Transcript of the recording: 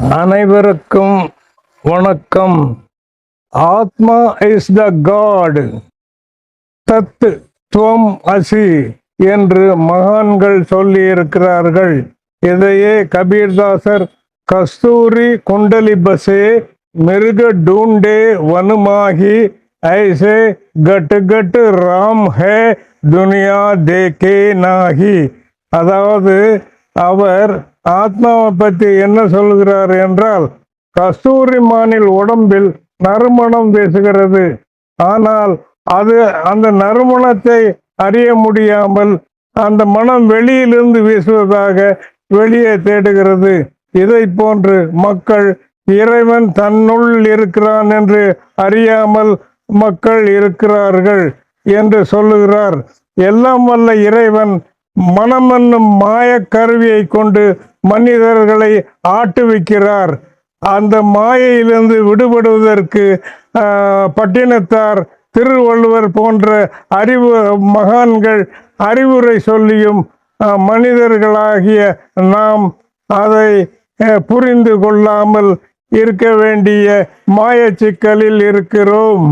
அனைவருக்கும் வணக்கம். ஆத்மா இஸ் த காட், தத் துவம் அசி என்று மகான்கள் சொல்லி இருக்கிறார்கள். இதையே கபீர்தாசர் கஸ்தூரி குண்டலி பசே மிருக டூண்டே வனுமாகி ஐசே கட் கட் ராம் ஹே துனியா தேக்கே நாகி. அதாவது அவர் ஆத்மாவை பற்றி என்ன சொல்கிறார் என்றால், கஸ்தூரி மானில் உடம்பில் நறுமணம் வீசுகிறது. ஆனால் அது அந்த நறுமணத்தை அறிய முடியாமல் அந்த மனம் வெளியிலிருந்து வீசுவதாக வெளியே தேடுகிறது. இதை போன்று மக்கள் இறைவன் தன்னுள் இருக்கிறான் என்று அறியாமல் மக்கள் இருக்கிறார்கள் என்று சொல்லுகிறார். எல்லாம் வல்ல இறைவன் மனம் என்னும் மாய கருவியை கொண்டு மனிதர்களை ஆட்டுவிக்கிறார். அந்த மாயையிலிருந்து விடுபடுவதற்கு பட்டினத்தார், திருவள்ளுவர் போன்ற மகான்கள் அறிவுரை சொல்லியும் மனிதர்களாகிய நாம் அதை புரிந்து கொள்ளாமல் இருக்க வேண்டிய மாய சிக்கலில் இருக்கிறோம்.